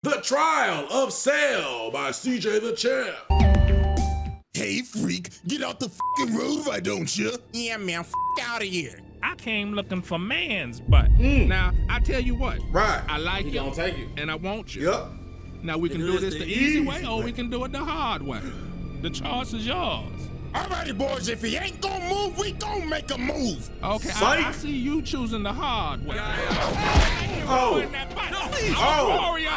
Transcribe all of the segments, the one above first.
The Trial of Cell by CJ the Champ. Hey, freak, get out the fucking road, why don't you? Yeah, man, out of here. I came looking for man's butt. Now, I tell you what. Right. I like you. Gonna take it. And I want you. Yep. Now, we can do this the easy way or we can do it the hard way. The choice is yours. Alrighty, boys, if he ain't gonna move, we gonna make a move. Okay, I see you choosing the hard way. Oh. Please, Oh. Warrior.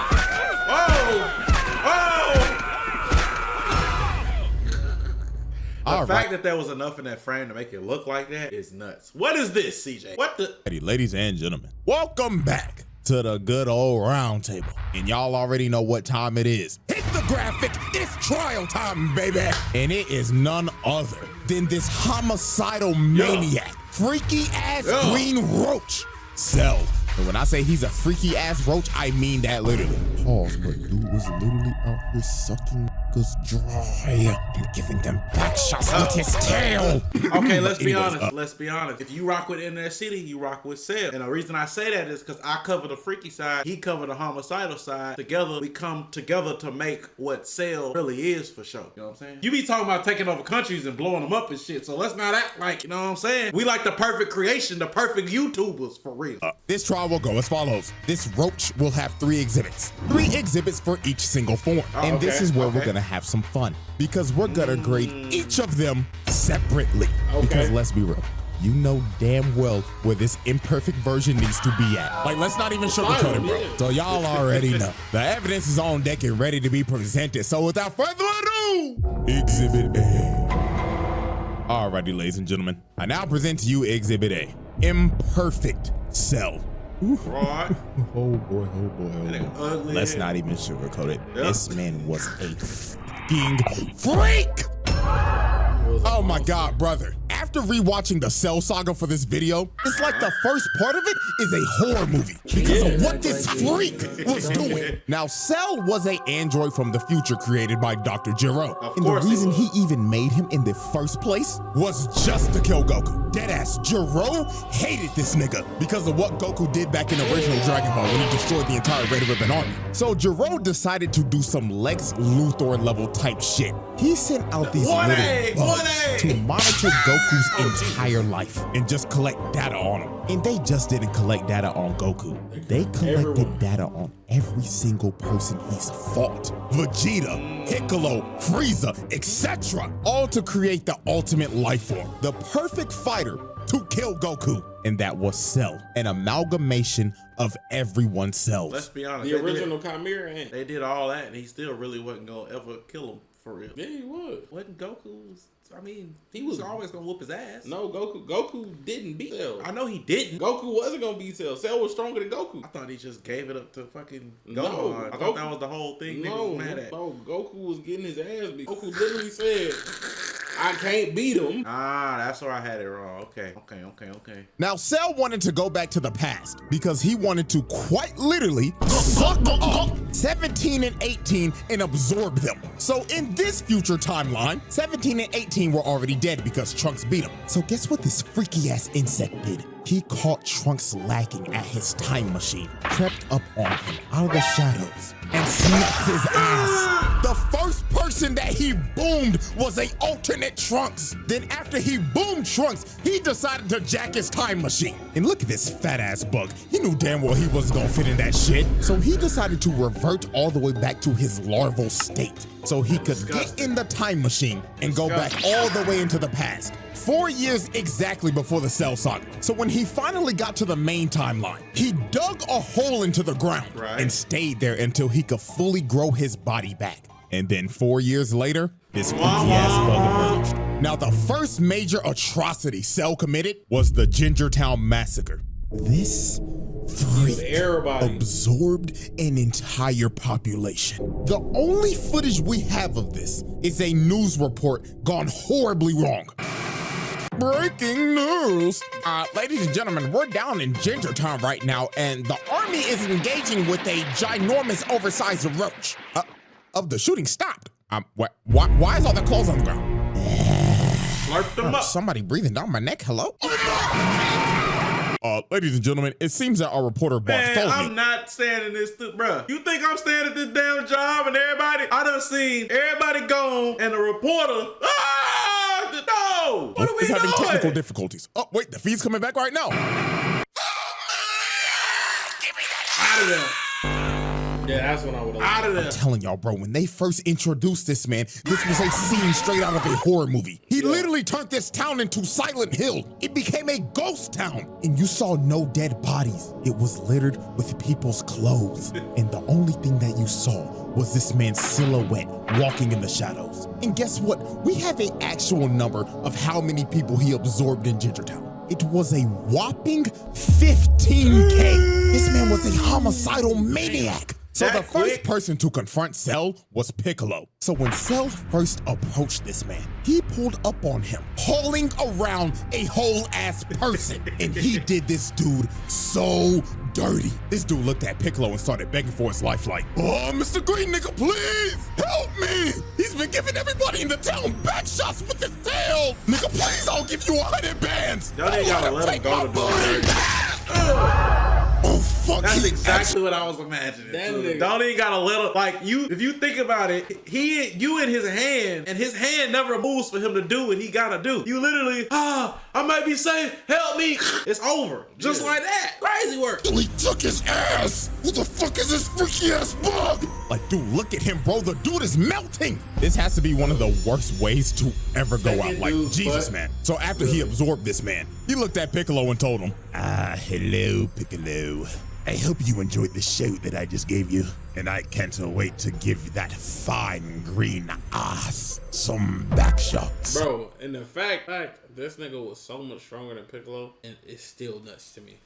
The fact that there was enough in that frame to make it look like that is nuts. What is this, CJ? What the? Ladies and gentlemen, welcome back to the good old round table. And y'all already know what time it is. Hit the graphic, it's trial time, baby. And it is none other than this homicidal maniac, freaky ass green roach, Cell. And when I say he's a freaky ass roach, I mean that literally. Pause, but dude was literally out here sucking niggas dry and giving them back shots with his tail. Okay, let's be honest. Let's be honest. If you rock with InternetCity, you rock with Cell. And the reason I say that is because I cover the freaky side, he cover the homicidal side. Together, we come together to make what Cell really is for sure. You know what I'm saying? You be talking about taking over countries and blowing them up and shit. So let's not act like, you know what I'm saying? We like the perfect creation, the perfect YouTubers for real. This trial will go as follows. This roach will have 3 exhibits. 3 exhibits for each single form. And this is where we're gonna have some fun because we're gonna grade each of them separately. Because let's be real, you know damn well where this imperfect version needs to be at. Like, let's not even sugarcoat it, bro. So y'all already know. The evidence is on deck and ready to be presented. So without further ado, Exhibit A. Alrighty, ladies and gentlemen, I now present to you Exhibit A. Imperfect Cell. Right. Oh boy, oh boy, oh boy. Let's not even sugarcoat it. This man was a fucking freak! Oh my God, brother. After rewatching the Cell saga for this video, it's like the first part of it is a horror movie because of what this freak was doing. Now, Cell was an android from the future created by Dr. Gero. And the reason he even made him in the first place was just to kill Goku. Deadass, Gero hated this nigga because of what Goku did back in the original Dragon Ball when he destroyed the entire Red Ribbon Army. So Gero decided to do some Lex Luthor level type shit. He sent out these little bugs to monitor Goku's entire life and just collect data on him. And they just didn't collect data on Goku. They collected data on every single person he's fought. Vegeta, Piccolo, Frieza, etc. All to create the ultimate life form, the perfect fighter to kill Goku. And that was Cell, an amalgamation of everyone's cells. Let's be honest. The original Chimera. They did all that and he still really wasn't gonna ever kill him for real. Yeah, he was. Wasn't Goku's? I mean, he was always gonna whoop his ass. No, Goku didn't beat Cell. I know he didn't. Goku wasn't gonna beat Cell. Cell was stronger than Goku. I thought he just gave it up to fucking Gohan. No, I thought that was the whole thing. No, was mad at. no, Goku was getting his ass beat. Goku literally said, I can't beat him. Ah, that's where I had it wrong. Okay. Now, Cell wanted to go back to the past because he wanted to quite literally suck up 17 and 18 and absorb them. So in this future timeline, 17 and 18 were already dead because Trunks beat him. So guess what this freaky ass insect did? He caught Trunks lacking at his time machine, crept up on him out of the shadows, and smacked his ass. The first person that he boomed was an alternate Trunks. Then after he boomed Trunks, he decided to jack his time machine. And look at this fat ass bug. He knew damn well he wasn't gonna fit in that shit. So he decided to revert all the way back to his larval state so he could get in the time machine and go back all the way into the past. 4 years exactly before the Cell saga. So when he finally got to the main timeline, he dug a hole into the ground and stayed there until he could fully grow his body back. And then 4 years later, this freaky ass bug emerged. Now, the first major atrocity Cell committed was the Gingertown Massacre. This freak absorbed an entire population. The only footage we have of this is a news report gone horribly wrong. Breaking news! Ladies and gentlemen, we're down in Gingertown right now, and the army is engaging with a ginormous, oversized roach. The shooting stopped. Why is all the clothes on the ground? Slurp them up. Somebody breathing down my neck. Hello? Ladies and gentlemen, it seems that our reporter Man, Bartholomew. I'm not standing this, bruh. You think I'm staying at this damn job and everybody? I done seen everybody gone and the reporter. No! What are we is having doing? technical difficulties. Oh, wait, the feed's coming back right now. Out of there. Yeah, that's when I would have. Out of there. I'm telling y'all, bro, when they first introduced this man, this was a scene straight out of a horror movie. He literally turned this town into Silent Hill. It became a ghost town. And you saw no dead bodies. It was littered with people's clothes. And the only thing that you saw was this man's silhouette walking in the shadows. And guess what? We have an actual number of how many people he absorbed in Gingertown. It was a whopping 15K. This man was a homicidal maniac. So the first person to confront Cell was Piccolo. So when Cell first approached this man, he pulled up on him, hauling around a whole ass person. And he did this dude so dirty. This dude looked at Piccolo and started begging for his life like, "Oh, Mr. Green nigga, please help me. He's been giving everybody in the town back shots with his tail. Nigga, please, I'll give you 100 bands. Y'all ain't gotta let him go to Oh, fuck. That's exactly what I was imagining. Don't even gotta let him, like, if you think about it, you in his hand, and his hand never moves for him to do what he gotta do. You literally, I might be safe, help me. It's over. Just like that. Crazy work. He took his ass. Who the fuck is this freaky ass bug? Like, dude, look at him, bro. The dude is melting. This has to be one of the worst ways to ever go out. Like, Jesus, man. So after he absorbed this man, he looked at Piccolo and told him, hello, Piccolo. I hope you enjoyed the show that I just gave you. And I can't wait to give that fine green ass some back shots. Bro, and the fact this nigga was so much stronger than Piccolo, and it's still nuts to me.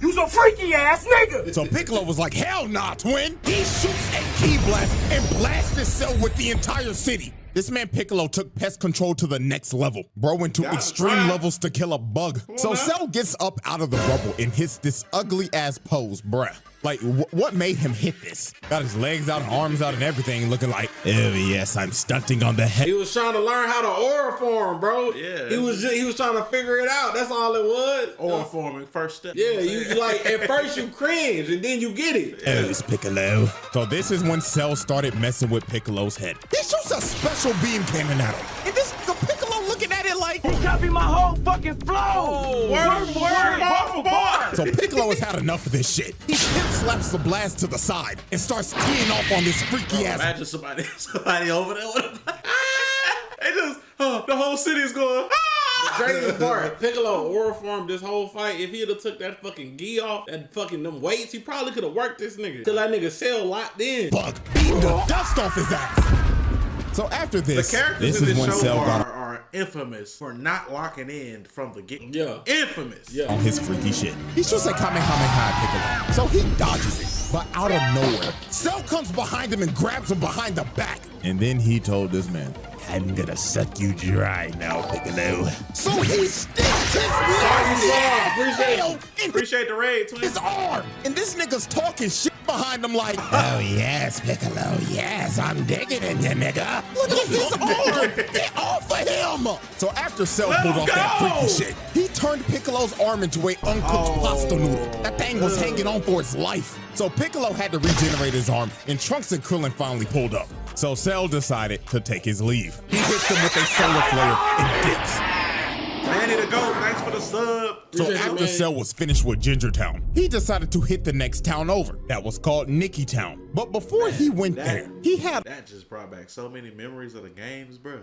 You some freaky ass nigga! So Piccolo was like, hell nah, twin. He shoots a key blast and blasts his cell with the entire city. This man Piccolo took pest control to the next level. Bro went to extreme levels to kill a bug. So Cell gets up out of the rubble and hits this ugly ass pose, bruh. Like, what made him hit this? Got his legs out, arms out, and everything, looking like, oh yes, I'm stunting on the head. He was trying to learn how to aura form, bro. Yeah. He was trying to figure it out. That's all it was. Aura forming, first step. Yeah, you like, at first you cringe, and then you get it. Oh, it's Piccolo. So this is when Cell started messing with Piccolo's head. He shoots a special beam cannon at him. And the Piccolo looking at it like, He copied my whole fucking flow! Word for word, bar for bar. so Piccolo has had enough of this shit. He hip slaps the blast to the side and starts teeing off on this freaky ass. Imagine somebody over there with a they just, the whole city's going, The crazy part, Piccolo aura formed this whole fight. If he'd have took that fucking gi off, that fucking them weights, he probably could have worked this nigga till that nigga Cell locked in. Bug beating the dust off his ass. So after this, The characters this in is this when show Cell got are infamous for not locking in from the get. Yeah. Infamous. Yeah. on his freaky shit. He shoots a Kamehameha at Piccolo, so he dodges it. But out of nowhere, Cell comes behind him and grabs him behind the back. And then he told this man, I'm gonna suck you dry now, Piccolo. So he sticks his nail in Appreciate the raid, twin. his arm. And this nigga's talking shit behind him like, oh yes, Piccolo, yes, I'm digging in you, nigga. Look at his arm. Get off of him. So after Cell pulled off that freaky shit, he turned Piccolo's arm into a uncooked pasta noodle. That thing was hanging on for its life. So Piccolo had to regenerate his arm, and Trunks and Krillin finally pulled up. So Cell decided to take his leave. He hits him with a solar flare and dips. Manny the GOAT, thanks for the sub. So after Cell was finished with Gingertown, he decided to hit the next town over. That was called Nicky Town. But before he went there, he had That just brought back so many memories of the games, bro.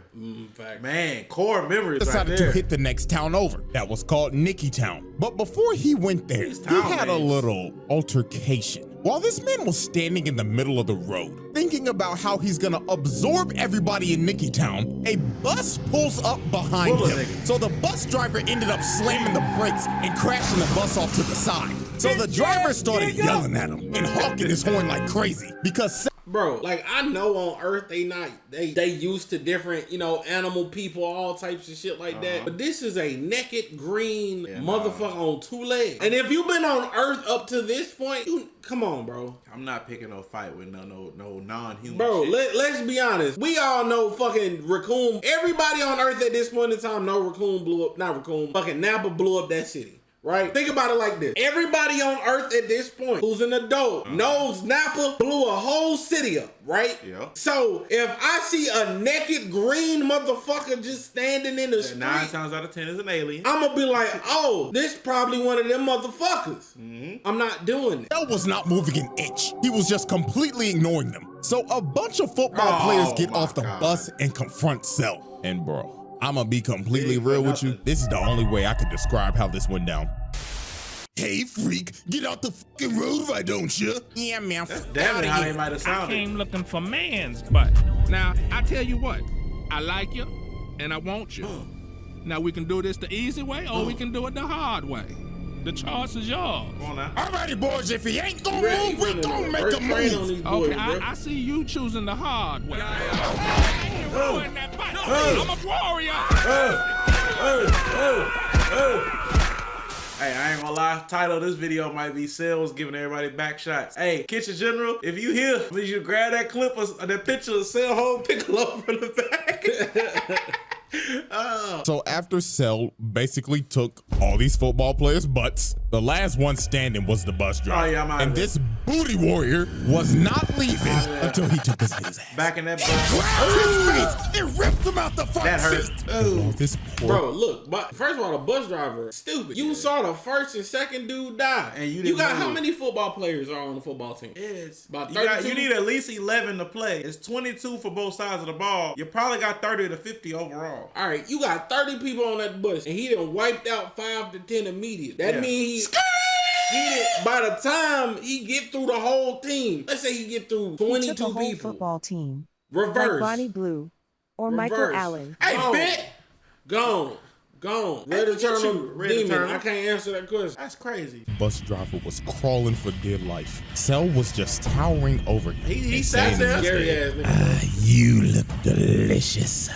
Fact. Man, core memories right decided there. to hit the next town over. That was called Nicky Town. But before he went there, These he town had a names. little altercation. While this man was standing in the middle of the road, thinking about how he's gonna absorb everybody in Nicky Town, a bus pulls up behind Full of him. niggas. So the bus driver ended up slamming the brakes and crashing the bus off to the side. So the driver started yelling at him and honking his horn like crazy because Bro, like, I know on Earth they used to different, animal people, all types of shit like that. But this is a naked green motherfucker on two legs. And if you've been on Earth up to this point, come on, bro. I'm not picking no fight with no non-human Bro, shit. let's be honest. We all know fucking raccoon. Everybody on Earth at this point in time know raccoon blew up. Not raccoon. Fucking Napa blew up that city. right? Think about it like this. Everybody on Earth at this point who's an adult knows Napa blew a whole city up, right? Yeah. So if I see a naked green motherfucker just standing in the street, 9 times out of 10 is an alien. I'm gonna be like, oh, this probably one of them motherfuckers. I'm not doing it. Cell was not moving an inch. He was just completely ignoring them. So a bunch of football players get off the bus and confront Cell. And bro, I'm gonna be completely real with you. This is the only way I could describe how this went down. Hey freak, get out the fucking road, why don't you? Yeah, man. That's damn it how they might have I sounded. came looking for man's butt. Now, I tell you what, I like you and I want you. Now, we can do this the easy way or we can do it the hard way. The choice is yours. Come on now. Alrighty, boys, if he ain't gonna move, we gonna make a move. Okay, I see you choosing the hard way. Ruin that butt. I'm a warrior. Hey, I ain't gonna lie. Title of this video might be Sales giving everybody back shots. Hey, Kitchen General, if you here, I need you to grab that clip of that picture of Cell holding Piccolo from the back. So after Cell basically took all these football players' butts, the last one standing was the bus driver. Oh, yeah, I'm out of and there. this booty warrior was not leaving until he took this nigga's ass. Back in that bus. Grabbed his face and ripped him out the front That hurt. seat. Oh, this poor Bro, look, but first of all, the bus driver, stupid. You saw the first and second dude die. And you you didn't got move. how many football players are on the football team? It's About you, got, 32? you need at least 11 to play. It's 22 for both sides of the ball. You probably got 30 to 50 overall. All right, you got 30 people on that bus, and he done wiped out 5 to 10 immediate. That Yeah. means by the time he get through the whole team, let's say he get through He 22 took a whole people. football team, Reverse. like Ronnie Blue or Michael Reverse. Allen. Hey, Gone. bitch! Gone. Red Hey, forget Eternal you, Red Demon. Eternal. I can't answer that question. That's crazy. bus driver was crawling for dear life. Cell was just towering over him. He and sat saying there. in his Scary head, ass nigga. You look delicious.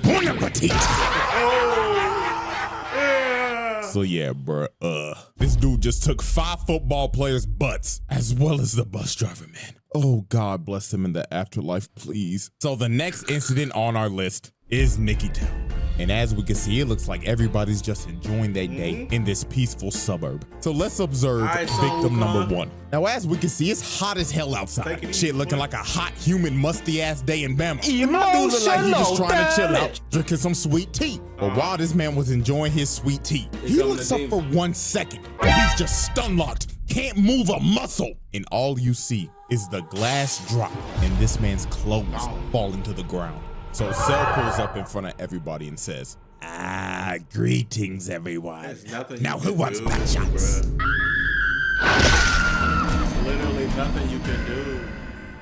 Bon appetit. So yeah, bruh, this dude just took 5 football players' butts, as well as the bus driver, man. Oh, God bless him in the afterlife, please. So the next incident on our list is Nikki Town. And as we can see, it looks like everybody's just enjoying their day in this peaceful suburb. So let's observe Alright, so victim number Lucan. 1. Now, as we can see, it's hot as hell Take outside. it easy, Shit looking boy. like a hot, humid, musty-ass day in Bama. Dude look like he just trying to chill out, drinking some sweet tea. But while this man was enjoying his sweet tea, he come looks the up for 1 second. And he's just stun-locked, can't move a muscle. And all you see is the glass drop and this man's clothes falling to the ground. So Cell pulls up in front of everybody and says, greetings, everyone. There's nothing Now you who can wants do, back shots? bruh. Literally nothing you can do.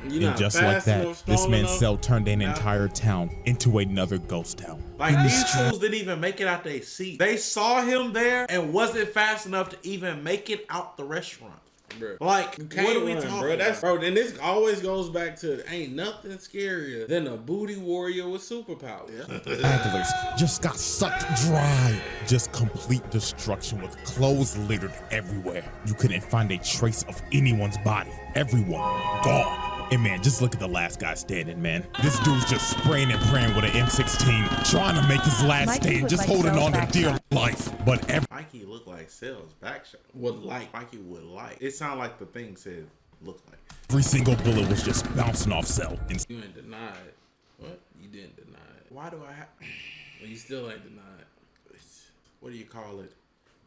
You're And not just like fast that, enough, this strong man's enough. Cell turned an entire town into another ghost town. Like, these fools didn't even make it out their seat. They saw him there and wasn't fast enough to even make it out the restaurant. Bro. Like, You what can't are we run, talking bro. about? Bro, and this always goes back to ain't nothing scarier than a booty warrior with superpowers. Anglers just got sucked dry. Just complete destruction with clothes littered everywhere. You couldn't find a trace of anyone's body. Everyone gone. And man, just look at the last guy standing, man. This dude's just spraying and praying with an M16, trying to make his last Mikey stand, looked just like holding Cell's on to back dear shot. life. But Mikey looked like Cell's back shot. Would like. Mikey would like. It sounded like the thing said look like. every single bullet was just bouncing off Cell. And You ain't denied. What? You didn't deny it. Why do I have? Well, you still ain't denied. What do you call it?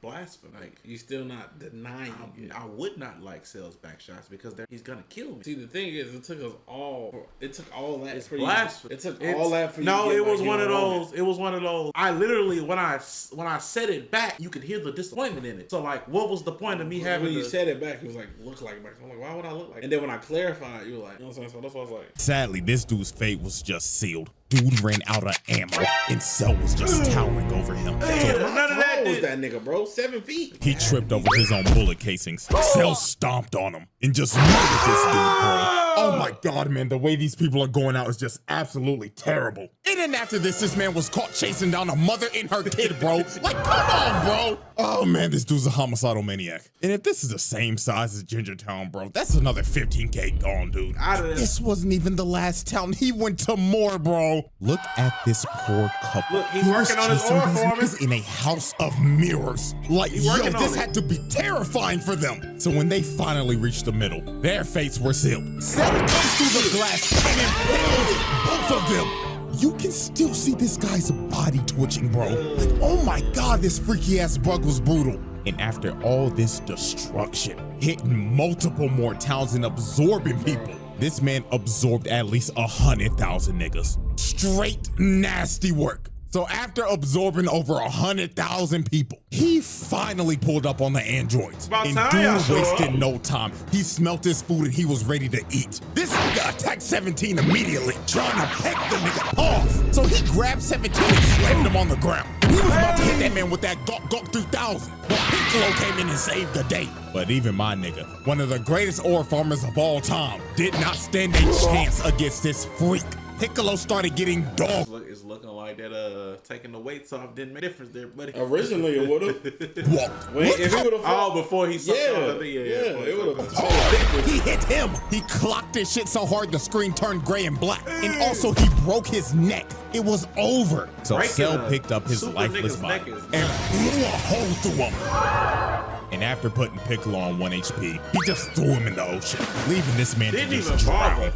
Blasphemy. Like, You still not denying it. I would not like Cell's back shots because he's gonna kill me. See, the thing is, it took us all. It took all that It's for blasphemy. you. It took It's- all that for you. No, to get it was like one of you don't want those. It was one of those. I literally, when I said it back, you could hear the disappointment in it. So like, what was the point of me it. having? When you to- said it back, it was like look like back. I'm like, why would I look like? And then when I clarified, you were like, you know what I'm saying? So that's what I was like. sadly, this dude's fate was just sealed. Dude ran out of ammo, and Cell was just towering over him. Damn, So none of How that tall was did. that nigga, bro? 7 feet. he tripped over his own bullet casings. Cell stomped on him and just murdered this dude, bro. Oh my God, man, the way these people are going out is just absolutely terrible. And then after this man was caught chasing down a mother and her kid, bro. Like, come on, bro. Oh man, this dude's a homicidal maniac. And if this is the same size as Gingertown, bro, that's another 15K gone, dude. This wasn't even the last town. He went to more, bro. Look at this poor couple. Look, he's working on his aura for me. In a house of mirrors. Like, yo, this had to be terrifying for them. So when they finally reached the middle, their fates were sealed. Cell comes through the glass and impales both of them. You can still see this guy's body twitching, bro. Like, oh my God, this freaky ass bug was brutal. And after all this destruction, hitting multiple more towns and absorbing people, this man absorbed at least 100,000 niggas. Straight nasty work. So after absorbing over 100,000 people, he finally pulled up on the androids. And dude wasted no time. He smelt his food and he was ready to eat. This nigga attacked 17 immediately, trying to peck the nigga off. So he grabbed 17 and slammed him on the ground. He was about to hit that man with that Gawk 3000. But Piccolo came in and saved the day. But even my nigga, one of the greatest ore farmers of all time, did not stand a chance against this freak. Piccolo started getting dog. It's looking like that taking the weights off didn't make a difference there, buddy. Originally it would have. Walked. If he would have all before he sucked it would have. He hit him. He clocked this shit so hard the screen turned gray and black. And also he broke his neck. It was over. So Cell picked up his lifeless body and blew a hole through him. And after putting Piccolo on 1 HP, he just threw him in the ocean, leaving this man to just drown.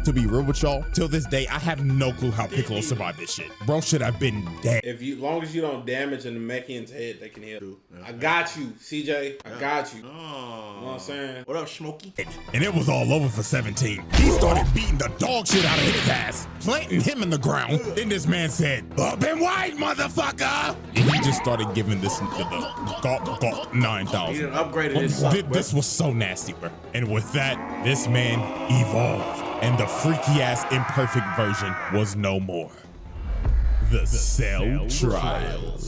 To be real with y'all, till this day, I have no clue how Piccolo survived this shit. Bro should have been dead. Long as you don't damage an Namekian's head, they can heal. I got you, CJ. I got you. You know what I'm saying? What up, Smokey? And it was all over for 17. He started beating the dog shit out of his ass, planting him in the ground. Then this man said, "Up and wide, motherfucker!" And he just started giving this nigga the Gawk 9000. He upgraded his suck, This was so nasty, bro. And with that, this man evolved. And the freaky ass imperfect version was no more. The Cell Trial.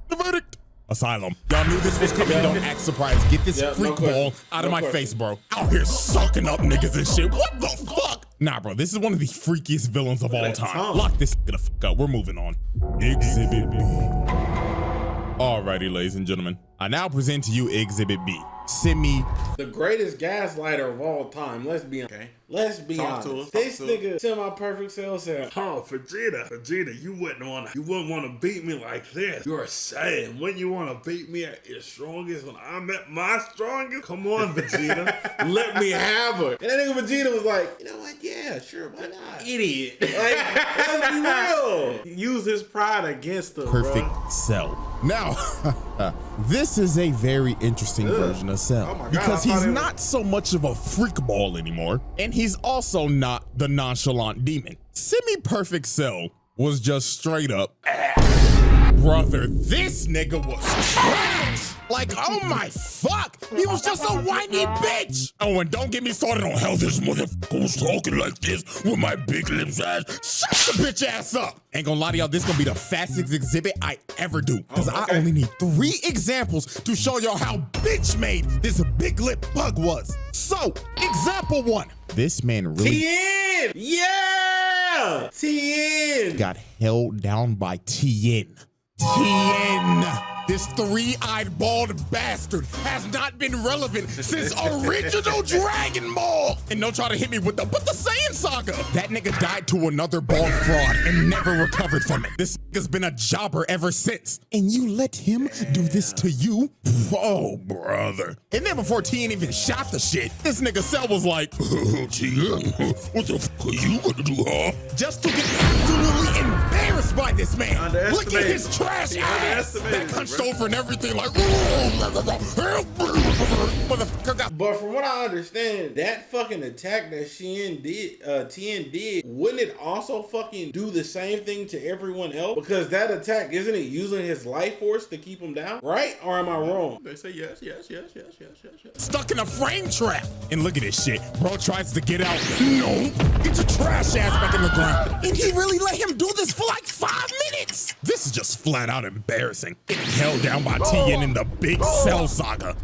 The verdict. Asylum. Y'all knew this was coming. Don't act surprised. Get this freak ball out of my face, bro. Out here sucking up niggas and shit. What the fuck? Nah, bro. This is one of the freakiest villains of all time. Lock this nigga the fuck up. We're moving on. Exhibit B. Alrighty, ladies and gentlemen. I now present to you Exhibit B. Simi. The greatest gaslighter of all time. Let's be honest. Let's be honest. This nigga, semi-perfect Cell said, "Oh, Vegeta, you wouldn't want to beat me like this. You're sad. When you want to beat me at your strongest, when I'm at my strongest, come on, Vegeta, let me have her." And that nigga Vegeta was like, "You know what? Yeah, sure, why not?" Idiot. Like, let's be real. Use his pride against him, Perfect Cell. Now, this is a very interesting version of Cell because he's not so much of a freak ball anymore, and he's also not the nonchalant demon. Semi-perfect Cell was just straight up, brother, this nigga was trash. Like, oh my fuck, he was just a whiny bitch. Oh, and don't get me started on how this motherfucker was talking like this with my big lips ass. Shut the bitch ass up. Ain't gonna lie to y'all, this gonna be the fastest exhibit I ever do. Cause I only need 3 examples to show y'all how bitch made this big lip bug was. So, example 1. This man really Tien! Yeah! Tien! got held down by Tien. Tien! This 3-eyed bald bastard has not been relevant since original Dragon Ball. And don't try to hit me with the Saiyan saga. That nigga died to another bald fraud and never recovered from it. This nigga's been a jobber ever since. And you let him do this to you? Oh, brother. And then before Tien even shot the shit, this nigga Cell was like, Tien, what the fuck are you gonna do, huh? Just to get absolutely embarrassed by this man. Look at his trash ass. That hunched over and everything like, but from what I understand, that fucking attack that Tien did, wouldn't it also fucking do the same thing to everyone else? Because that attack, isn't it using his life force to keep him down? Right? Or am I wrong? They say yes. Stuck in a frame trap. And look at this shit. Bro tries to get out. No. Get your trash ass back in the ground. And he really let him do this for like 5 minutes. This is just flat out embarrassing. Getting held down by Tien in the big Cell saga.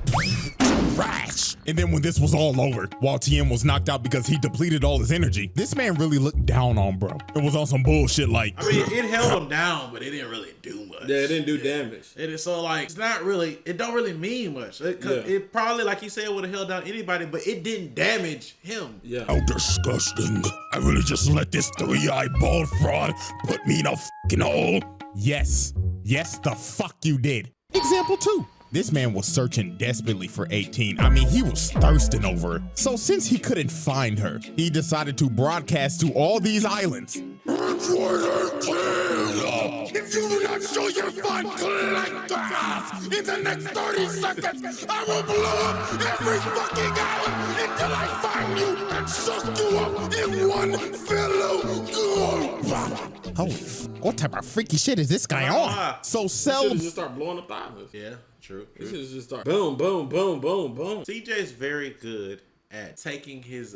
trash. And then when this was all over, while Tien was knocked out because he depleted all his energy, this man really looked down on bro. It was on some bullshit like, I mean, it held him down, but it didn't really do much. Yeah, it didn't do damage. It is so like, it's not really, it don't really mean much. It probably, like he said, would have held down anybody, but it didn't damage him. Yeah. how disgusting. I really just let this 3-eyed bald fraud put me in a fucking hole. Yes, the fuck you did. Example 2. This man was searching desperately for 18. I mean, he was thirsting over her. So since he couldn't find her, he decided to broadcast to all these islands. If you do not show your fun collectors in the next 30 seconds, I will blow up every fucking island until I find you and suck you up in one fellow go. Holy what type of freaky shit is this guy on? So Cell Just start blowing up the islands. Yeah, true. He should just start boom, boom, boom, boom, boom. CJ is very good at taking his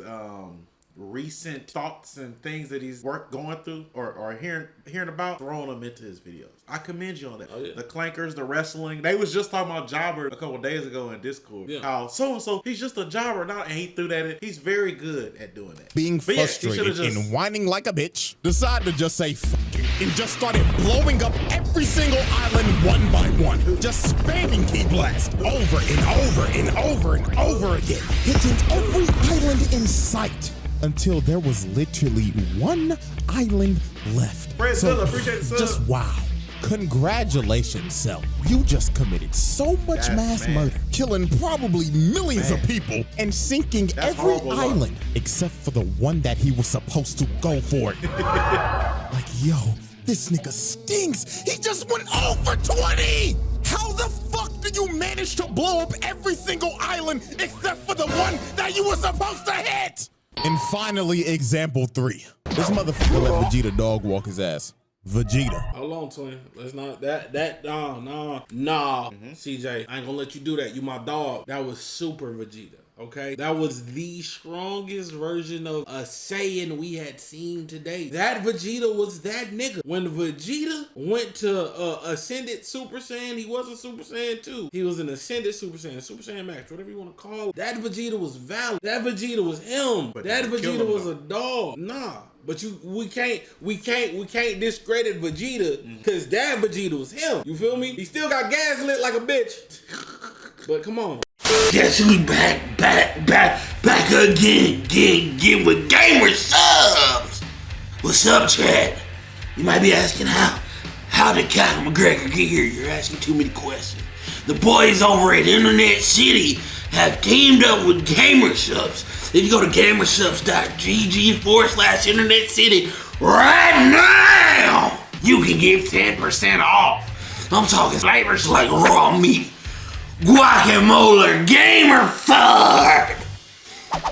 recent thoughts and things that he's going through or hearing about, throwing them into his videos. I commend you on that. Oh, yeah. The clankers, the wrestling. They was just talking about Jobber a couple of days ago in Discord. Yeah. How so-and-so, he's just a jobber now, and he threw that in. He's very good at doing that. being But yeah, he frustrated should've just- and whining like a bitch, decided to just say fuck it and just started blowing up every single island one by one. Just spamming key blast over and over and over and over again, hitting every island in sight until there was literally one island left. Fred Zilla, appreciate the sub. Just wow. Congratulations, Cell. You just committed so much mass murder, killing probably millions of people and sinking That's every horrible luck. island except for the one that he was supposed to go for. Like, yo, this nigga stinks. He just went 0 for 20. How the fuck did you manage to blow up every single island except for the one that you were supposed to hit? And finally, example 3. This motherfucker let Vegeta dog walk his ass. Vegeta. Hold on, twin. Let's not no. CJ, I ain't gonna let you do that. You my dog. That was super Vegeta. Okay, that was the strongest version of a Saiyan we had seen today. That Vegeta was that nigga. When Vegeta went to Ascended Super Saiyan, he wasn't Super Saiyan 2. He was an Ascended Super Saiyan Max, whatever you want to call it. That Vegeta was valid. That Vegeta was him. But That they killed Vegeta him, was though. a dog. Nah. But we can't discredit Vegeta because that Vegeta was him. You feel me? He still got gaslit like a bitch. But come on. Guess who's back again with gamer subs. What's up, Chad? You might be asking how did Conor McGregor get here? You're asking too many questions. The boys over at InternetCity have teamed up with gamer subs. If you go to gamersubs.gg/InternetCity right now, you can get 10% off. I'm talking flavors like raw meat, guacamole, gamer fart.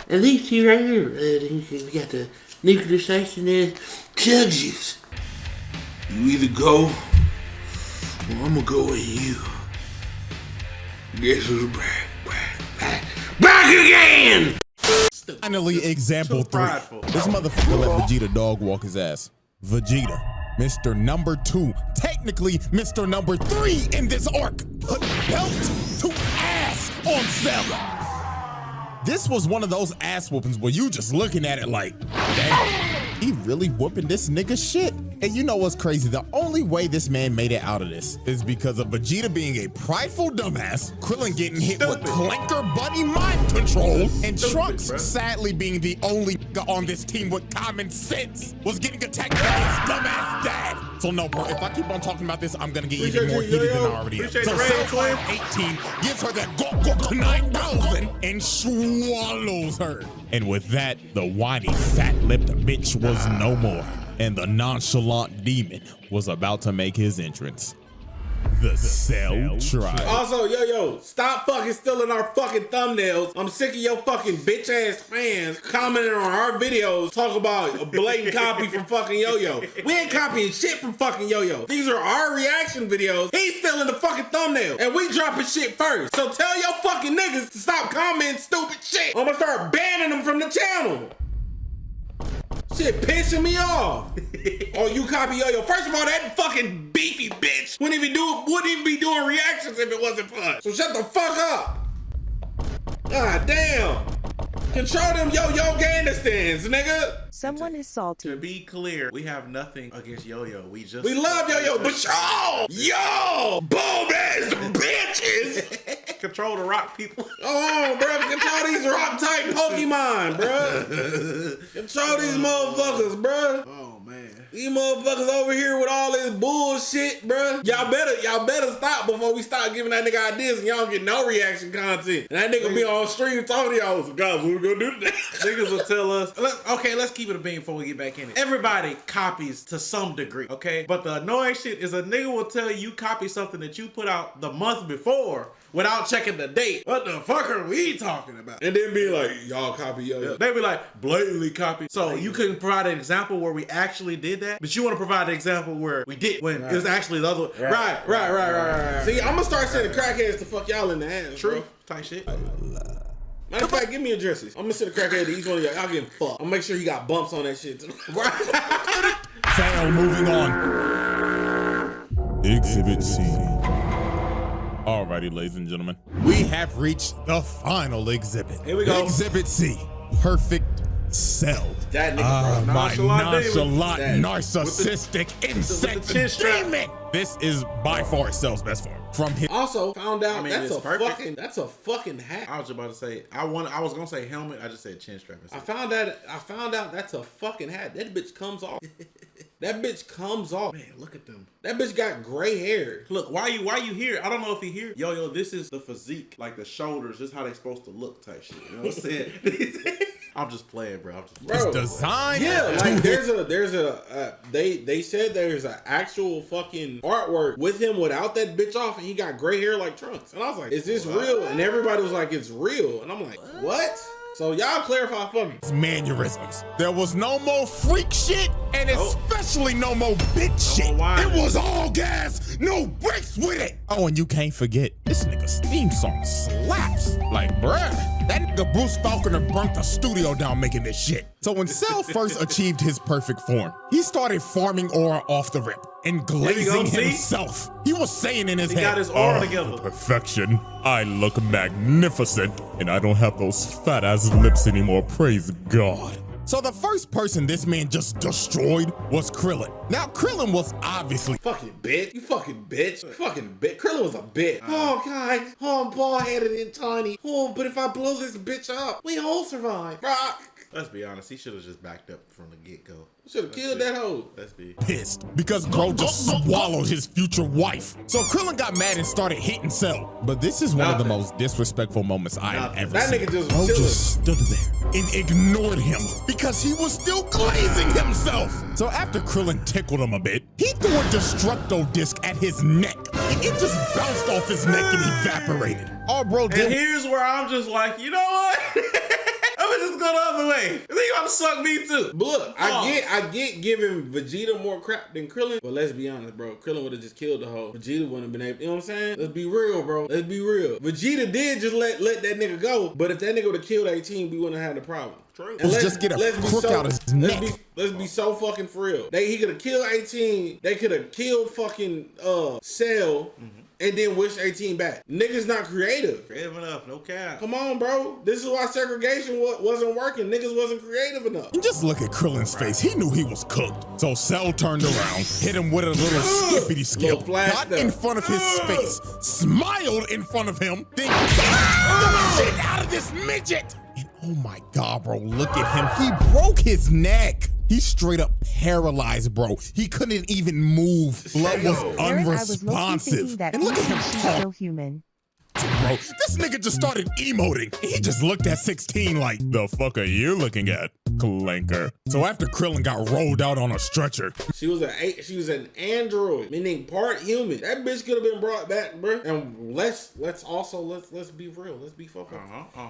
And these two right here, we got the nuclear station and chug juice. You either go, or I'm gonna go with you. Guess who's back again! Finally, example 3. prideful. This motherfucker let Vegeta dog walk his ass. Vegeta, Mr. Number 2, technically Mr. Number 3 in this arc, put belt to ass on Cell. This was one of those ass whoopings where you just looking at it like, damn, he really whooping this nigga shit. And you know what's crazy? The only way this man made it out of this is because of Vegeta being a prideful dumbass, Krillin getting hit with clanker buddy mind control, and Trunks sadly being the only nigga on this team with common sense was getting attacked by his dumbass dad. So no, bro, if I keep on talking about this, I'm gonna get even more heated than I already am. Appreciate So the raid, Cell 18 gives her that go 9,000 and swallows her. And with that, the whiny fat-lipped bitch was no more. And the nonchalant demon was about to make his entrance. The Cell Tribe. Also, yo, stop fucking stealing our fucking thumbnails. I'm sick of your fucking bitch ass fans commenting on our videos, talk about a blatant copy from fucking Yo-Yo. We ain't copying shit from fucking Yo-Yo. These are our reaction videos. He's stealing the fucking thumbnail, and we dropping shit first. So tell your fucking niggas to stop commenting stupid shit. I'm gonna start banning them from the channel. Shit pissing me off. Oh, you copy Yo-Yo. First of all, that fucking beefy bitch wouldn't even be doing reactions if it wasn't fun. So shut the fuck up. God damn. Control them yo-yo Afghanistans, nigga. Someone is salty. To be clear, we have nothing against Yo-Yo. We love yo-yo, but yo, boom ass bitches. Control the rock people. Oh, bro, control these rock type Pokemon, bro. Control these motherfuckers, bro. Oh man. These motherfuckers over here with all this bullshit, bro. Y'all better stop before we start giving that nigga ideas and y'all get no reaction content. And that nigga be on stream talking to y'all. So guys, what we gonna do today? Niggas will tell us, let's keep it a bean before we get back in it. Everybody copies to some degree, okay? But the annoying shit is a nigga will tell you copy something that you put out the month before without checking the date. What the fuck are we talking about? And then be like, y'all copy yo-yo. They be like, blatantly copy. So you couldn't provide an example where we actually did that, but you want to provide an example where we did when it was actually the other way. Right. See, I'm gonna start sending crackheads to fuck y'all in the ass. True. Bro. Type shit. Matter of fact, give me addresses. I'm gonna send a crackhead to each one of y'all. Y'all getting fucked. I'm gonna make sure he got bumps on that shit too. Fail, moving on. Exhibit C. Alrighty, ladies and gentlemen. We have reached the final exhibit. Here we go. Exhibit C. Perfect cell. That nigga, bro. My nonchalant, demon. narcissistic, insect demon. This is by far Cell's best form. From his Also found out that's a fucking hat. I was just about to say, I was gonna say helmet, I just said chin strap. I found out that's a fucking hat. That bitch comes off. That bitch comes off. Man, look at them. That bitch got gray hair. Look, why you here? I don't know if he here. Yo, this is the physique, like the shoulders. This is how they supposed to look type shit. You know what I'm saying? I'm just playing, bro. His design. Yeah, like they said there's an actual fucking artwork with him without that bitch off, and he got gray hair like Trunks. And I was like, is this real? And everybody was like, it's real. And I'm like, what? So y'all clarify for me. Mannerisms. There was no more freak shit, and especially no more bitch shit. It was all gas, no breaks with it. Oh, and you can't forget, this nigga's theme song slaps. Like, bruh, that nigga Bruce Falconer burnt the studio down making this shit. So when Cell first achieved his perfect form, he started farming aura off the rip and glazing himself. He was saying in his head, got his aura together. Perfection. I look magnificent, and I don't have those fat ass lips anymore, praise God. So the first person this man just destroyed was Krillin. Now Krillin was obviously fucking bitch. You fucking bitch. Fucking bitch. Krillin was a bitch. Oh guys, I'm bald headed and tiny. Oh, but if I blow this bitch up, we all survive. Let's be honest, he should have just backed up from the get-go. Should have killed that hoe. Let's be pissed because bro just swallowed his future wife. So Krillin got mad and started hitting Cell. But this is one of the most disrespectful moments I have ever seen. That nigga just bro just stood there and ignored him because he was still glazing himself. So after Krillin tickled him a bit, he threw a Destructo disc at his neck. And it just bounced off his neck and evaporated. Oh, bro, and here's where I'm just like, you know what? I'm just go the other way. They gonna suck me too. But look, I get giving Vegeta more crap than Krillin, but let's be honest, bro. Krillin would have just killed the hoe. Vegeta wouldn't have been able. You know what I'm saying? Let's be real, bro. Let's be real. Vegeta did just let that nigga go, but if that nigga would have killed 18, we wouldn't have had the problem. True. And let's just get a crook out of his neck. Let's be so fucking for real. He could have killed 18. They could have killed fucking Cell. And then wish 18 back. Niggas not creative. Creative enough, no cap. Come on, bro. This is why segregation wasn't working. Niggas wasn't creative enough. And just look at Krillin's face. He knew he was cooked. So Cell turned around, hit him with a little skippity skip, got in front of his face, smiled in front of him, then kicked the shit out of this midget. And oh my God, bro, look at him. He broke his neck. He's straight up paralyzed, bro. He couldn't even move. Blood was unresponsive. And look at him talk. So human. Bro, this nigga just started emoting. He just looked at 16 like, the fuck are you looking at, clanker? So after Krillin got rolled out on a stretcher, she was an android, meaning part human. That bitch could have been brought back, bro. And let's be real. Let's be fucking.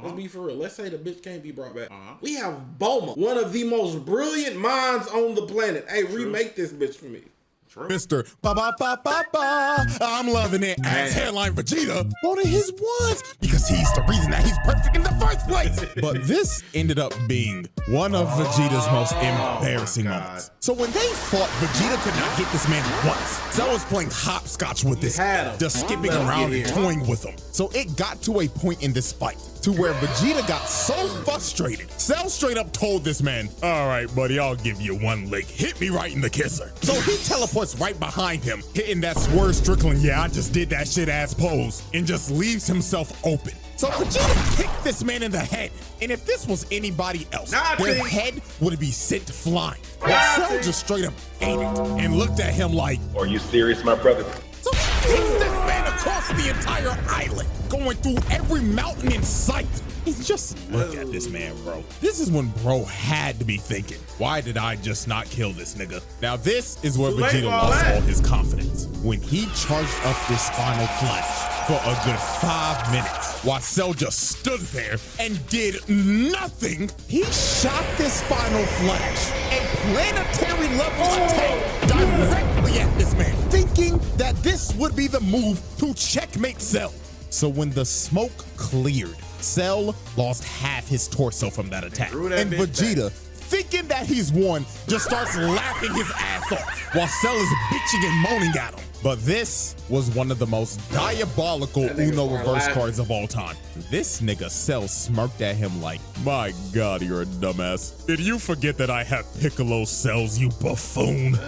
Let's be for real. Let's say the bitch can't be brought back. We have Bulma, one of the most brilliant minds on the planet. Hey, remake this bitch for me. True. Mr. Ba-ba-ba-ba-ba, I'm loving it. As headline Vegeta, one of his ones, because he's the reason that he's perfect in the first place. But this ended up being one of Vegeta's most embarrassing moments. So when they fought, Vegeta could not hit this man once. Cell was playing hopscotch with this, just skipping around and toying with him. So it got to a point in this fight to where Vegeta got so frustrated, Cell straight up told this man, all right, buddy, I'll give you one lick. Hit me right in the kisser. So he teleports right behind him, hitting that Swerve Strickland, yeah, I just did that shit ass pose, and just leaves himself open. So Vegeta kicked this man in the head, and if this was anybody else, their head would be sent flying. But Cell just straight up ate it and looked at him like, are you serious, my brother? So he kicks this man across the entire island, going through every mountain in sight. It's just look at this man, bro. This is when bro had to be thinking, why did I just not kill this nigga? Now this is where Vegeta lost all his confidence. When he charged up this final flash for a good 5 minutes, while Cell just stood there and did nothing, he shot this final flash, a planetary level attack directly at this man, thinking that this would be the move to checkmate Cell. So when the smoke cleared, Cell lost half his torso from that attack. And Vegeta, thinking that he's won, just starts laughing his ass off while Cell is bitching and moaning at him. But this was one of the most diabolical Uno reverse cards of all time. This nigga Cell smirked at him like, my God, you're a dumbass. Did you forget that I have Piccolo cells, you buffoon?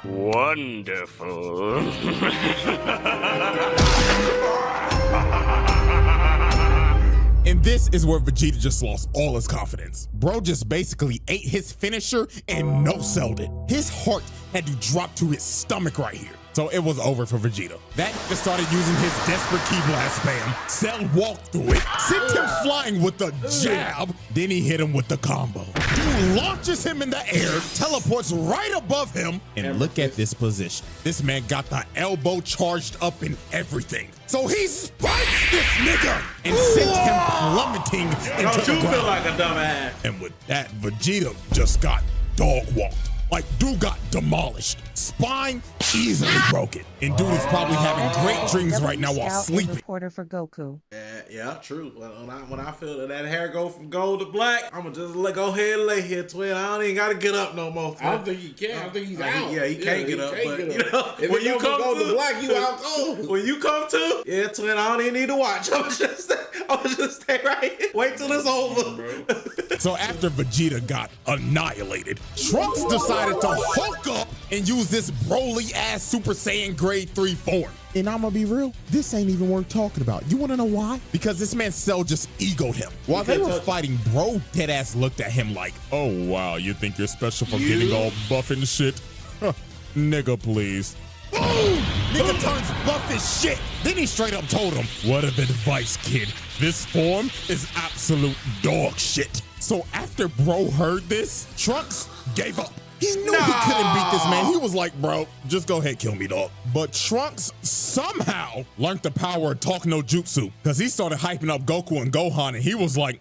Wonderful. And this is where Vegeta just lost all his confidence. Bro just basically ate his finisher and no-selled it. His heart had to drop to his stomach right here. So it was over for Vegeta. That nigga started using his desperate key blast spam. Cell walked through it, sent him flying with the jab, then he hit him with the combo. Dude launches him in the air, teleports right above him, and look at this position. This man got the elbow charged up and everything. So he spikes this nigga and sent him plummeting into the ground. Feel like a dumbass. And with that, Vegeta just got dog walked. Like, dude got demolished. Spine easily broken. And dude is probably having great dreams right now while sleeping. Reporter for Goku. Yeah, true. When I feel that hair go from gold to black, I'ma just go ahead and lay here, twin. I don't even gotta get up no more. I don't think he can. I don't think he's out. Yeah, he can't get up. But you know, if when you come to black, you out cold. When you come to, yeah, twin, I don't even need to watch. I'ma just stay right here. Wait till it's over. So after Vegeta got annihilated, Trunks decided to Hulk up and use this Broly ass Super Saiyan grade 3 form. And I'm gonna be real, this ain't even worth talking about. You wanna know why? Because this man Cell just egoed him. While they were fighting, bro deadass looked at him like, oh wow, you think you're special for getting all buff and shit? Huh, nigga, please. Boom! Nigga turns buff as shit. Then he straight up told him, what of advice, kid? This form is absolute dog shit. So after bro heard this, Trunks gave up. He knew he couldn't beat this man. He was like, bro, just go ahead, kill me, dog. But Trunks somehow learned the power of talk no jutsu, because he started hyping up Goku and Gohan, and he was like,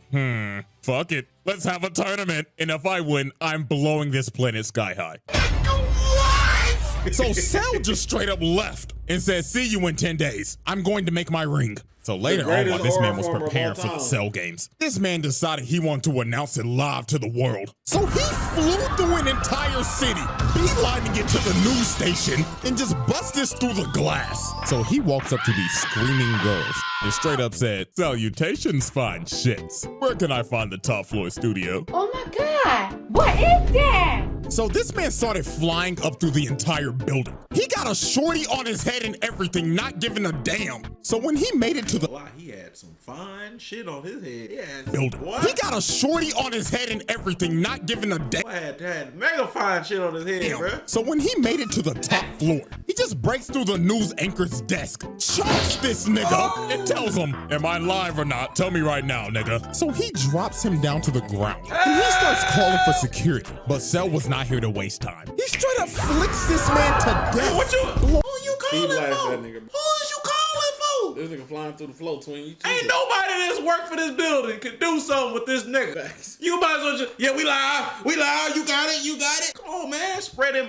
fuck it. Let's have a tournament. And if I win, I'm blowing this planet sky high. So Cell just straight up left and said, see you in 10 days. I'm going to make my ring. So later on, while this man was preparing for the Cell games, this man decided he wanted to announce it live to the world. So he flew through an entire city, beelining it to the news station, and just bust this through the glass. So he walks up to these screaming girls and straight up said, salutations, fine shits. Where can I find the top floor studio? Oh my God, what is that? So this man started flying up through the entire building. He got a shorty on his head and everything, not giving a damn. So when he made it to the he had some fine shit on his head. Building. He got a shorty on his head and everything, not giving a damn. Had mega fine shit on his head, bro. So when he made it to the top floor, he just breaks through the news anchor's desk, chokes this nigga, and tells him, am I live or not? Tell me right now, nigga. So he drops him down to the ground, and he starts calling for security. But Cell was not here to waste time. He straight up flicks this man to death. Who you calling for? That nigga. Who is you calling for? This nigga flying through the floor, twin. Ain't nobody that's worked for this building could do something with this nigga. You might as well just, yeah, we live, you got it. Come on, man.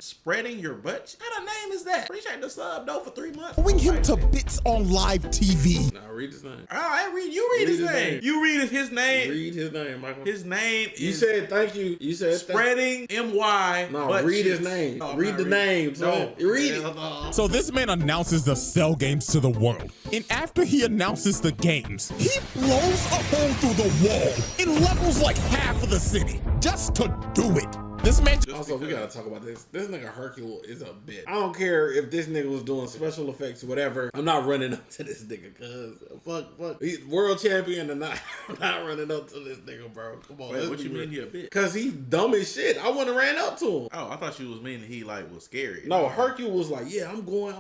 Spreading your butt. What kind of name is that? Appreciate the sub though for 3 months. Throwing him to bits on live TV. Nah, read his name. You read his name. You read his name. Read his name, Michael. His name is. You said thank you. You said spreading MY. No, read his name. Read the name. So read it. So this man announces the Cell games to the world. And after he announces the games, he blows a hole through the wall and levels like half of the city just to do it. This man. Also, we gotta talk about this. This nigga Hercule is a bitch. I don't care if this nigga was doing special effects or whatever. I'm not running up to this nigga, cause fuck. He's world champion and I'm not running up to this nigga, bro. Come on. Wait, what you mean he a bitch? Cause he's dumb as shit. I wouldn't have ran up to him. Oh, I thought you was meaning he like was scary. No, Hercule was like, yeah, I'm going.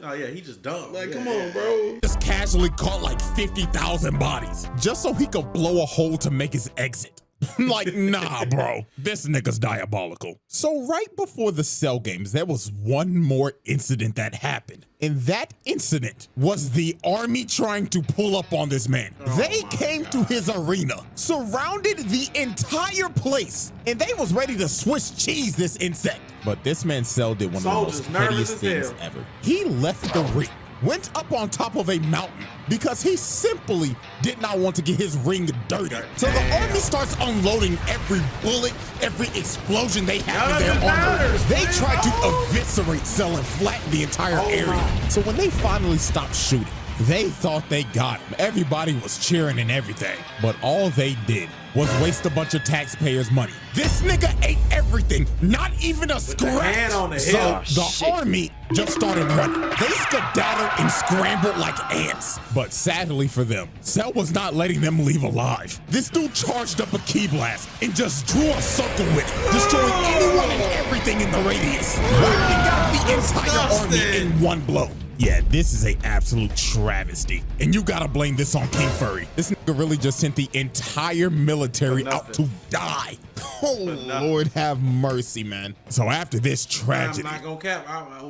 Oh yeah, he just dumb. Like, yeah, come on, bro. Just casually caught like 50,000 bodies just so he could blow a hole to make his exit. Like, nah, bro. This nigga's diabolical. So right before the Cell games, there was one more incident that happened. And that incident was the army trying to pull up on this man. They came to his arena, surrounded the entire place, and they was ready to Swiss cheese this insect. But this man Cell did one of the most pettiest things ever. He left the ring, went up on top of a mountain because he simply did not want to get his ring dirty. So the army starts unloading every bullet, every explosion they have in their armor. They try to eviscerate Cell and flatten the entire area. So when they finally stopped shooting, they thought they got him. Everybody was cheering and everything. But all they did was waste a bunch of taxpayers' money. This nigga ate everything, not even a scratch. So the army just started running. They skedaddled and scrambled like ants. But sadly for them, Cell was not letting them leave alive. This dude charged up a key blast and just drew a circle with it, destroying anyone and everything in the radius, wiping out the entire army in one blow. Yeah, this is a absolute travesty. And you gotta blame this on King Furry. This nigga really just sent the entire military out to die. Oh, Lord have mercy, man. So after this tragedy. I'm not gonna cap.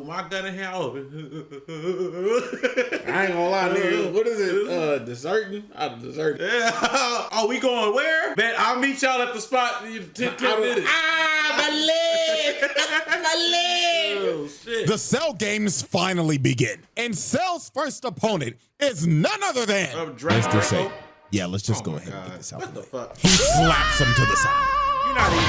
My gun in here. I ain't gonna lie, nigga. What is it? Deserting? Out of deserting. Yeah. Oh, we going where? Man, I'll meet y'all at the spot in 10 minutes. My leg! My leg! Oh, shit. The Cell games finally begin. And Cell's first opponent is none other than Mr. Say. Yeah, let's just go ahead and get this out. What the fuck? He slaps him to the side. You're not even.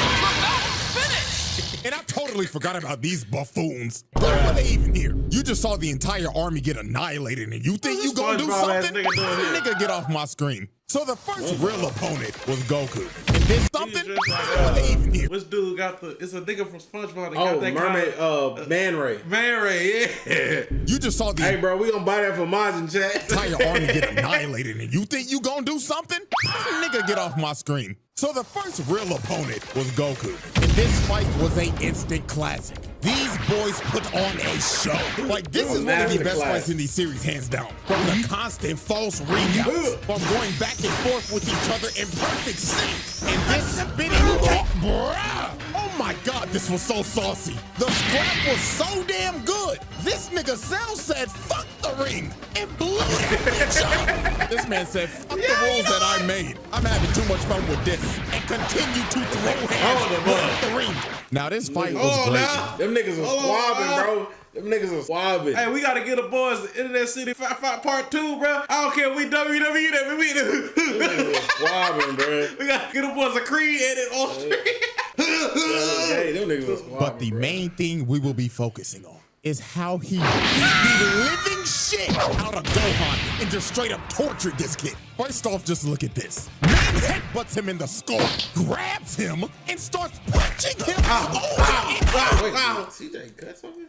And I totally forgot about these buffoons. Why were they even here? You just saw the entire army get annihilated and you think you gonna do something? Nigga, get off my screen. So the first real opponent was Goku. And this something? Why were they even here? Which dude got the, it's a nigga from SpongeBob that got that mermaid, Man Ray. Man Ray, yeah. You just saw the... Hey, bro, we gonna buy that for Majin chat. Entire army get annihilated and you think you gonna do something? Nigga, get off my screen. So the first real opponent was Goku. And this fight was an instant classic. These boys put on a show. Like, this is one of the best fights in these series, hands down. From the constant false ring-outs, from going back and forth with each other in perfect sync. And this spinning kick, bruh. Oh my God, this was so saucy. The scrap was so damn good. This nigga Cell said, fuck the ring, and blew that bitch up. This man said, fuck the rules that I made. I'm having too much fun with this. And continue to throw hands with the ring. Now this fight was great. Them niggas was squabbing, bro. Them niggas was squabbing. Hey, we gotta get the boys Internet City Fight Part 2, bro. I don't care if we WWE that we squabbing, bro. We gotta get the boys a Creed edit on stream. Hey, them niggas was squabbing. But the main thing we will be focusing on is how he beat the living shit out of Gohan and just straight up tortured this kid. First off, just look at this. Man headbutts him in the skull, grabs him, and starts punching him CJ cut something?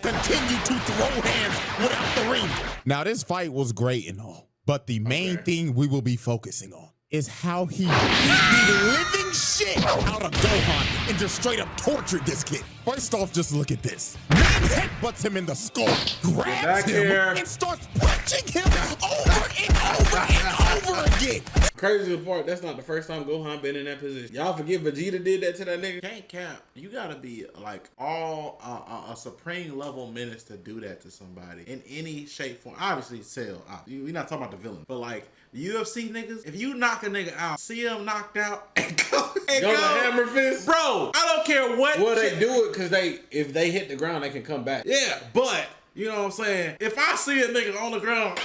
Continue to throw hands without the ring. Now, this fight was great and all, but the main thing we will be focusing on is how he beat the living shit out of Gohan and just straight up tortured this kid. First off, just look at this. Man headbutts him in the skull, grabs him, and starts punching him over and over and over again. Crazy part, that's not the first time Gohan been in that position. Y'all forget Vegeta did that to that nigga? Can't cap. You gotta be like all a supreme level menace to do that to somebody in any shape, form. Obviously, Cell. We're not talking about the villain, but like UFC niggas, if you knock a nigga out, see him knocked out, and go to Hammer Fist, bro. I don't care care what. Well, they do it because if they hit the ground, they can come back. Yeah, but you know what I'm saying? If I see a nigga on the ground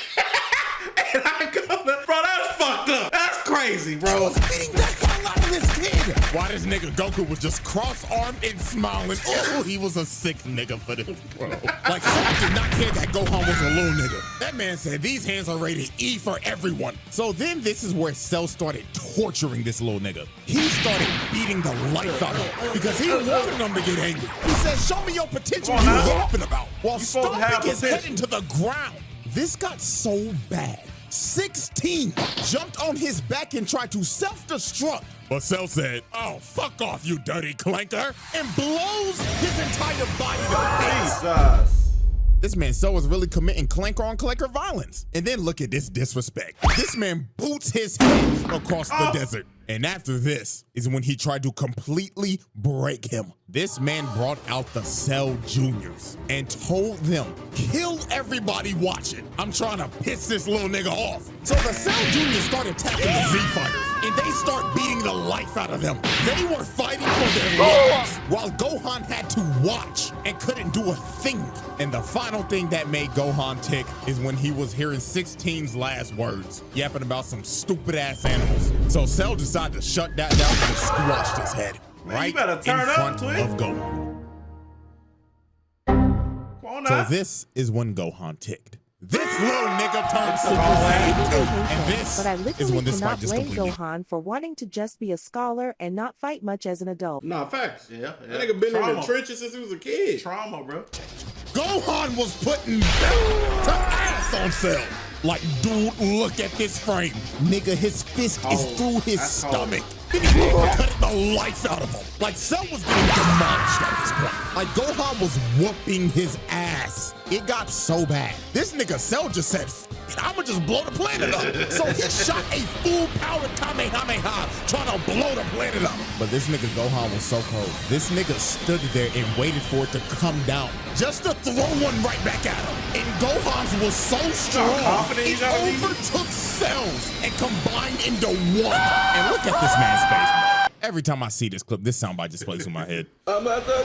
and I come to, bro, that's fucked up. That's crazy, bro. Beating the hell out of this kid. Why this nigga Goku was just cross-armed and smiling. Oh, he was a sick nigga for this, bro. Like, someone did not care that Gohan was a little nigga. That man said these hands are rated E for everyone. So then this is where Cell started torturing this little nigga. He started beating the life out of him because he wanted him to get angry. He said, show me your potential you rapping about, while stomping his head into the ground. This got so bad. 16 jumped on his back and tried to self-destruct. But Cell said, oh, fuck off, you dirty clanker, and blows his entire body to bits. Jesus. This man Cell was really committing clanker on clanker violence. And then look at this disrespect. This man boots his head across the desert. And after this is when he tried to completely break him. This man brought out the Cell Juniors and told them, kill everybody watching. I'm trying to piss this little nigga off. So the Cell Juniors started attacking the Z Fighters and they start beating the life out of them. They were fighting for their lives while Gohan had to watch and couldn't do a thing. And the final thing that made Gohan tick is when he was hearing 16's last words, yapping about some stupid ass animals. So Cell decided to shut that down and squashed his head right in front of Gohan. So this is when Gohan ticked. This little nigga turned Super Saiyan 2, and this but I is when literally this fight cannot just blame completely. Gohan for wanting to just be a scholar and not fight much as an adult. Nah, facts. Yeah. That nigga been in the trenches since he was a kid. Trauma, bro. Gohan was putting belt to ass on Cell. Like, dude, look at this frame. Nigga, his fist is through his stomach. Then he cutting the life out of him. Like, Cell was getting demolished at this point. Like, Gohan was whooping his ass. It got so bad. This nigga Cell just said, I'ma just blow the planet up. So he shot a full-powered Kamehameha trying to blow the planet up. But this nigga Gohan was so cold. This nigga stood there and waited for it to come down just to throw one right back at him. And Gohan's was so strong, it overtook Cell's and combined into one. And look at this man's face. Every time I see this clip, this soundbite just plays in my head. Oh my God.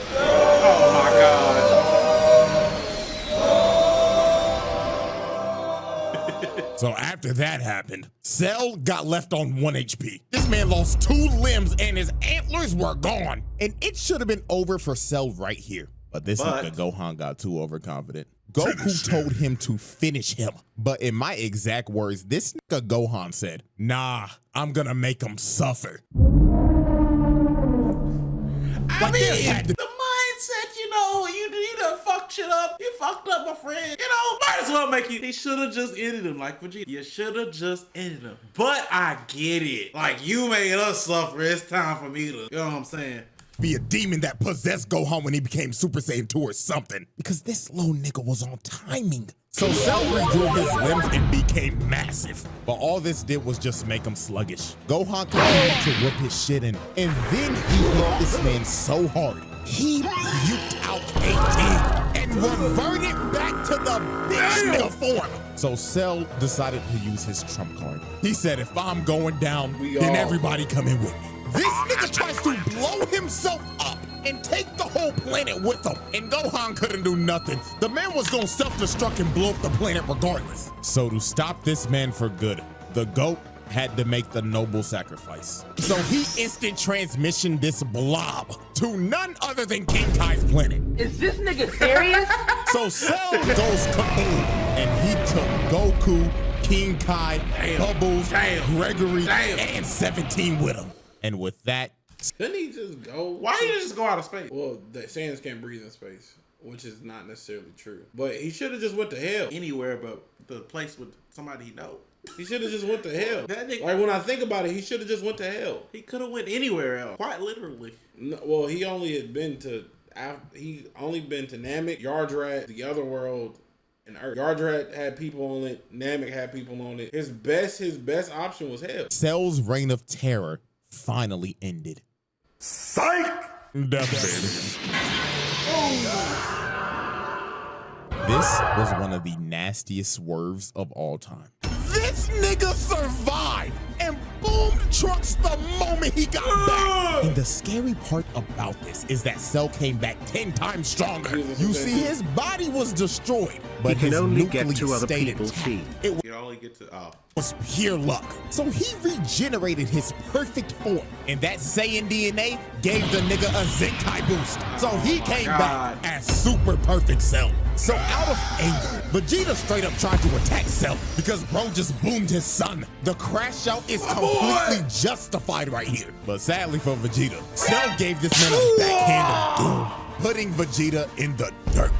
So after that happened, Cell got left on 1 HP. This man lost 2 limbs and his antlers were gone. And it should have been over for Cell right here. But this nigga Gohan got too overconfident. Goku told him to finish him. But in my exact words, this nigga Gohan said, nah, I'm gonna make him suffer. I mean, the mindset, you know, you done fucked shit up. You fucked up, my friend. You know, might as well make you. He should have just ended him like Vegeta. You should have just ended him. But I get it. Like, you made us suffer. It's time for me to, you know what I'm saying? Be a demon that possessed Gohan when he became Super Saiyan 2 or something. Because this little nigga was on timing. So Cell regrew his limbs and became massive. But all this did was just make him sluggish. Gohan continued to whip his shit in. And then he hit this man so hard, he puked out 18 and reverted back to the bitch nigga form. So Cell decided to use his trump card. He said, if I'm going down, then everybody come in with me. This nigga tries to blow himself up and take the whole planet with him. And Gohan couldn't do nothing. The man was gonna self-destruct and blow up the planet regardless. So to stop this man for good, the GOAT had to make the noble sacrifice. So he instant transmission this blob to none other than King Kai's planet. Is this nigga serious? So Cell goes kaboom, and he took Goku, King Kai, Bubbles, Gregory, and 17 with him. And with that, didn't he just go? Why didn't he just go out of space? Well, the Saiyans can't breathe in space, which is not necessarily true. But he should have just went to hell. Anywhere but the place with somebody he knows. He should have just went to hell. That nigga, like when I think about it, he should have just went to hell. He could have went anywhere else, quite literally. No, well, he only had been to Namek, Yardrat, the other world, and Earth. Yardrat had people on it. Namek had people on it. His best option was hell. Cell's reign of terror finally ended. Psych! Death This was one of the nastiest swerves of all time. This nigga survived and boomed Trunks the moment he got back. And the scary part about this is that Cell came back 10 times stronger. You see, his body was destroyed, but his nucleus stayed intact. It You can only get to was pure luck. So he regenerated his perfect form, and that Saiyan DNA gave the nigga a Zenkai boost. So he came back as super perfect Cell. So out of anger, Vegeta straight up tried to attack Cell because bro just boomed his son. The crash out is completely justified right here. But sadly for Vegeta, Cell gave this man a backhand of doom, putting Vegeta in the dirt.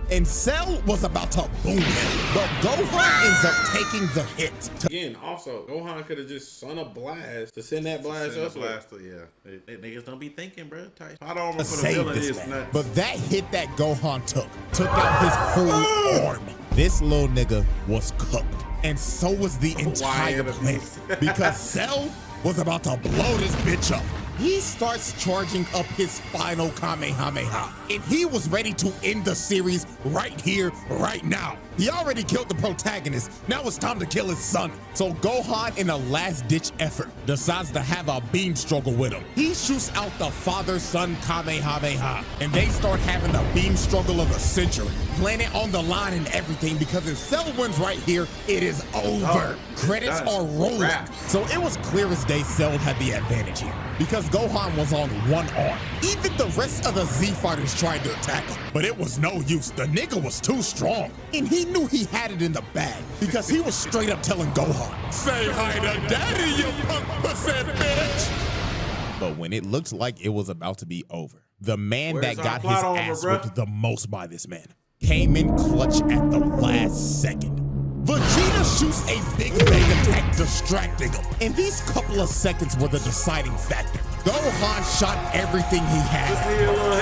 And Cell was about to boom him, but Gohan ends up taking the hit. Again, also, Gohan could have just sent a blast to send that blast up. Yeah. They niggas don't be thinking, bro. Tight. Pot armor To for the save villain this is man. nuts. But that hit that Gohan took out his whole arm. This little nigga was cooked. And so was the entire planet. Because Cell was about to blow this bitch up. He starts charging up his final Kamehameha, and he was ready to end the series right here, right now. He already killed the protagonist. Now it's time to kill his son. So Gohan, in a last-ditch effort, decides to have a beam struggle with him. He shoots out the father-son Kamehameha, and they start having the beam struggle of the century. Planet on the line and everything, because if Cell wins right here, it is over. Credits are rolling. So it was clear as day Cell had the advantage here, because Gohan was on one arm. Even the rest of the Z fighters tried to attack him, but it was no use. The nigga was too strong, and he knew he had it in the bag because he was straight up telling Gohan, "Say hi to daddy, you punk pussy bitch." But when it looked like it was about to be over, the man that got his ass whipped the most by this man came in clutch at the last second. Vegeta shoots a big bang attack, distracting him. And these couple of seconds were the deciding factor. Gohan shot everything he had,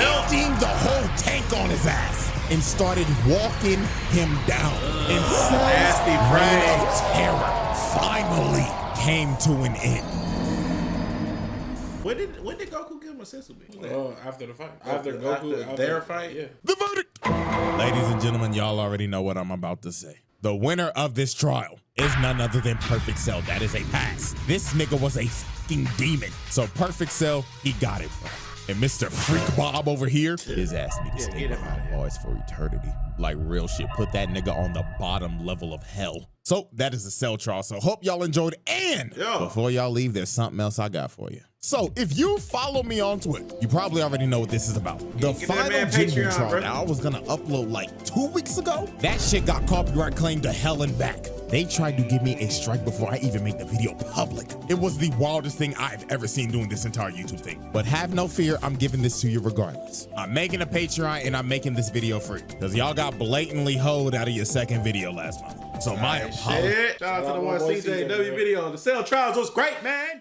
emptying the whole tank on his ass, and started walking him down. And Cell's reign of terror finally came to an end. When did Goku give him a Sesame? After the fight. After their fight? Yeah. The verdict. Ladies and gentlemen, y'all already know what I'm about to say. The winner of this trial is none other than Perfect Cell. That is a pass. This nigga was a fucking demon. So Perfect Cell, he got it, bro. And Mr. Freak Bob over here, his ass need to stay behind bars for eternity. Like real shit, put that nigga on the bottom level of hell. So that is the Cell trial. So hope y'all enjoyed. And before y'all leave, there's something else I got for you. So if you follow me on Twitter, you probably already know what this is about. The final Jinbu trial that I was gonna upload like 2 weeks ago, that shit got copyright claimed to hell and back. They tried to give me a strike before I even made the video public. It was the wildest thing I've ever seen doing this entire YouTube thing. But have no fear, I'm giving this to you regardless. I'm making a Patreon and I'm making this video free because y'all got blatantly hoed out of your second video last month. So my apologies. Shout out to the one CJW video. The Cell trials was great, man.